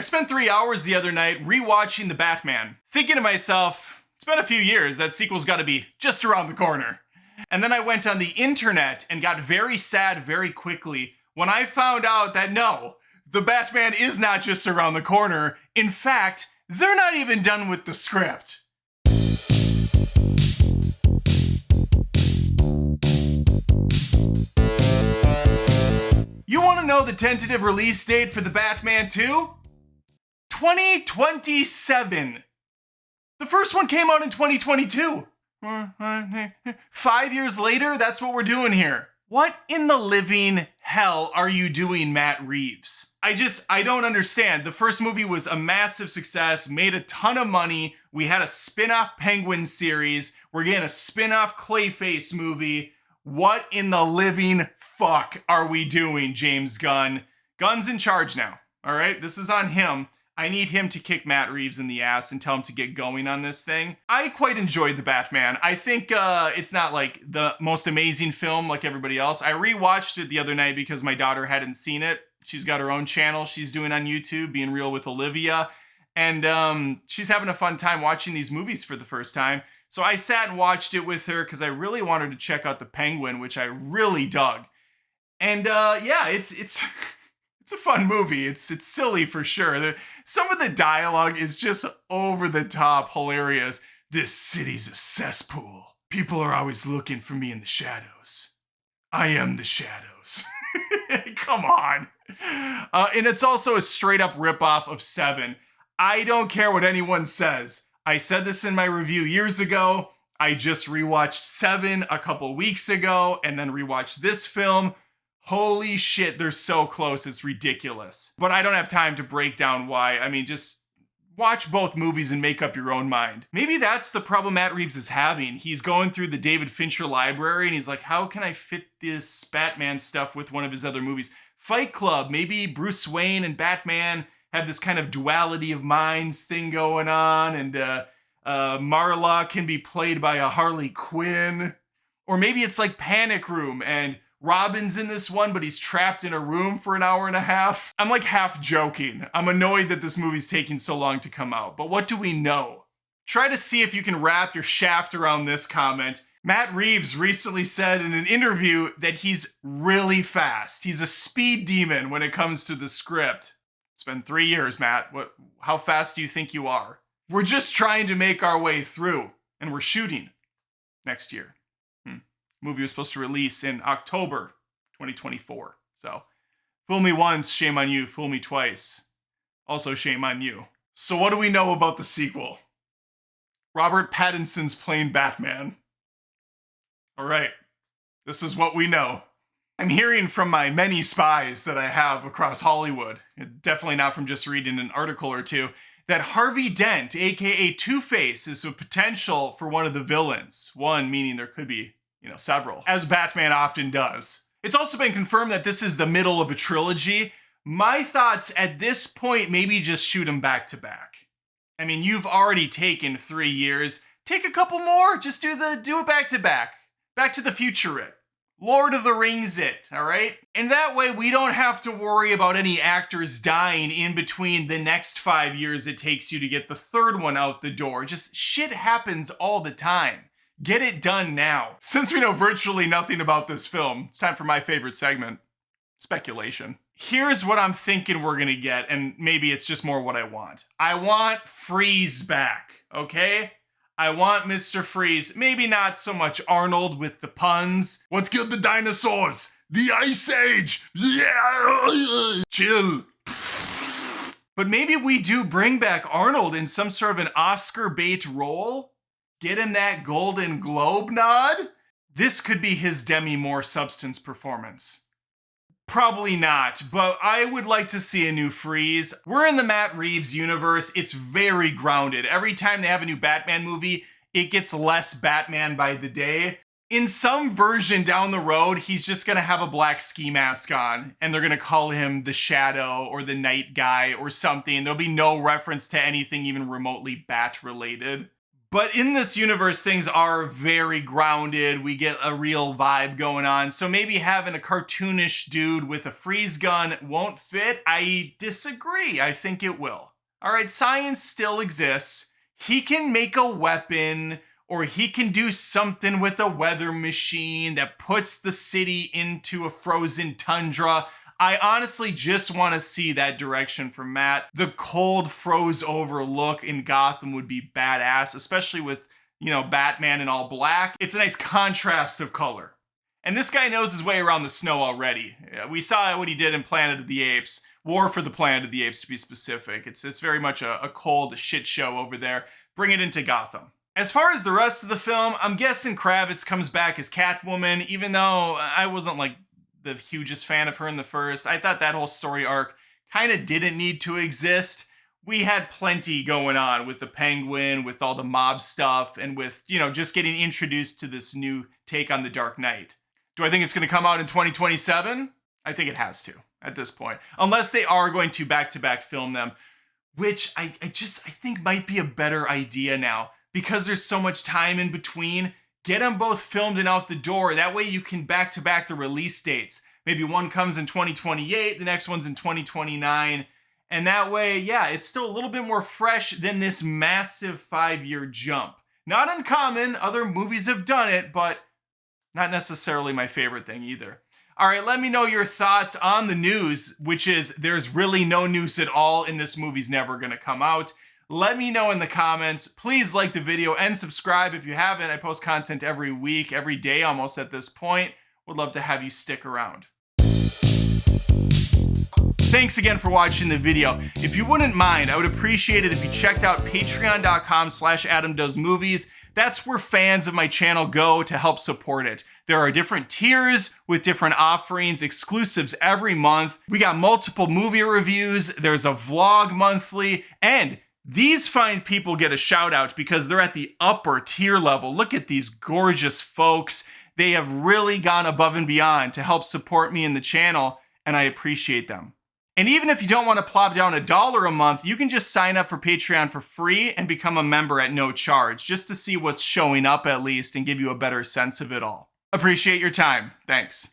spent 3 hours the other night rewatching The Batman, thinking to myself, it's been a few years, that sequel's gotta be just around the corner. And then I went on the internet and got very sad very quickly when I found out that no, The Batman is not just around the corner. In fact, they're not even done with the script. You want to know the tentative release date for The Batman 2? 2027. The first one came out in 2022. 5 years later, that's what we're doing here. What in the living hell are you doing, Matt Reeves? I don't understand. The first movie was a massive success, made a ton of money. We had a spin-off Penguin series. We're getting a spin-off Clayface movie. What in the living fuck are we doing, James Gunn? Gunn's in charge now, all right? This is on him. I need him to kick Matt Reeves in the ass and tell him to get going on this thing. I quite enjoyed The Batman. I think it's not like the most amazing film like everybody else. I rewatched it the other night because my daughter hadn't seen it. She's got her own channel she's doing on YouTube, Being Real with Olivia. And she's having a fun time watching these movies for the first time. So I sat and watched it with her because I really wanted to check out The Penguin, which I really dug. And yeah, it's a fun movie. It's silly for sure. Some of the dialogue is just over the top hilarious. This city's a cesspool. People are always looking for me in the shadows. I am the shadows. Come on. And it's also a straight up ripoff of Seven. I don't care what anyone says. I said this in my review years ago. I just rewatched Seven a couple weeks ago and then rewatched this film. Holy shit, they're so close, it's ridiculous. But I don't have time to break down why. I mean, just watch both movies and make up your own mind. Maybe that's the problem Matt Reeves is having. He's going through the David Fincher library and he's like, how can I fit this Batman stuff with one of his other movies? Fight Club, maybe Bruce Wayne and Batman have this kind of duality of minds thing going on, and Marla can be played by a Harley Quinn. Or maybe it's like Panic Room and Robin's in this one, but he's trapped in a room for an hour and a half. I'm like half joking. I'm annoyed that this movie's taking so long to come out, but what do we know? Try to see if you can wrap your shaft around this comment. Matt Reeves recently said in an interview that he's really fast. He's a speed demon when it comes to the script. It's been 3 years, Matt. How fast do you think you are? We're just trying to make our way through, and we're shooting next year. Movie was supposed to release in October 2024. So, fool me once, shame on you. Fool me twice, also shame on you. So what do we know about the sequel? Robert Pattinson's playing Batman. All right, this is what we know. I'm hearing from my many spies that I have across Hollywood, definitely not from just reading an article or two, that Harvey Dent, aka Two-Face, is a potential for one of the villains. One meaning there could be several, as Batman often does. It's also been confirmed that this is the middle of a trilogy. My thoughts at this point, maybe just shoot them back to back. I mean, you've already taken 3 years. Take a couple more, just do it back to back. Back to the Future it. Lord of the Rings it, all right? And that way we don't have to worry about any actors dying in between the next 5 years it takes you to get the third one out the door. Just shit happens all the time. Get it done now. Since we know virtually nothing about this film, it's time for my favorite segment, speculation. Here's what I'm thinking we're gonna get, and maybe it's just more what I want. I want Freeze back, okay? I want Mr. Freeze. Maybe not so much Arnold with the puns. What's good, the dinosaurs? The Ice Age! Yeah! Chill. But maybe we do bring back Arnold in some sort of an Oscar bait role? Get him that Golden Globe nod? This could be his Demi Moore substance performance. Probably not, but I would like to see a new Freeze. We're in the Matt Reeves universe. It's very grounded. Every time they have a new Batman movie, it gets less Batman by the day. In some version down the road, he's just gonna have a black ski mask on, and they're gonna call him the Shadow or the Night Guy or something. There'll be no reference to anything even remotely Bat related. But in this universe, things are very grounded. We get a real vibe going on. So maybe having a cartoonish dude with a freeze gun won't fit. I disagree. I think it will. All right, science still exists. He can make a weapon, or he can do something with a weather machine that puts the city into a frozen tundra. I honestly just want to see that direction from Matt. The cold, froze over look in Gotham would be badass, especially with, Batman in all black. It's a nice contrast of color. And this guy knows his way around the snow already. We saw what he did in Planet of the Apes. War for the Planet of the Apes, to be specific. It's very much a cold shit show over there. Bring it into Gotham. As far as the rest of the film, I'm guessing Kravitz comes back as Catwoman, even though I wasn't the hugest fan of her in the first. I thought that whole story arc kind of didn't need to exist. We had plenty going on with the Penguin, with all the mob stuff, and with, just getting introduced to this new take on the Dark Knight. Do I think it's going to come out in 2027? I think it has to at this point. Unless they are going to back-to-back film them, which I think might be a better idea now. Because there's so much time in between, get them both filmed and out the door. That way you can back-to-back the release dates. Maybe one comes in 2028, the next one's in 2029. And that way, it's still a little bit more fresh than this massive 5-year jump. Not uncommon, other movies have done it, but not necessarily my favorite thing either. All right, let me know your thoughts on the news, which is there's really no news at all and this movie's never gonna come out. Let me know in the comments. Please like the video and subscribe if you haven't. I post content every week, every day almost at this point. Would love to have you stick around. Thanks again for watching the video. If you wouldn't mind, I would appreciate it if you checked out patreon.com/AdamDoesMovies. That's where fans of my channel go to help support it. There are different tiers with different offerings, exclusives every month. We got multiple movie reviews. There's a vlog monthly, and these fine people get a shout out because they're at the upper tier level. Look at these gorgeous folks. They have really gone above and beyond to help support me in the channel, and I appreciate them. And even if you don't want to plop down $1 a month, you can just sign up for Patreon for free and become a member at no charge, just to see what's showing up at least and give you a better sense of it all. Appreciate your time. Thanks.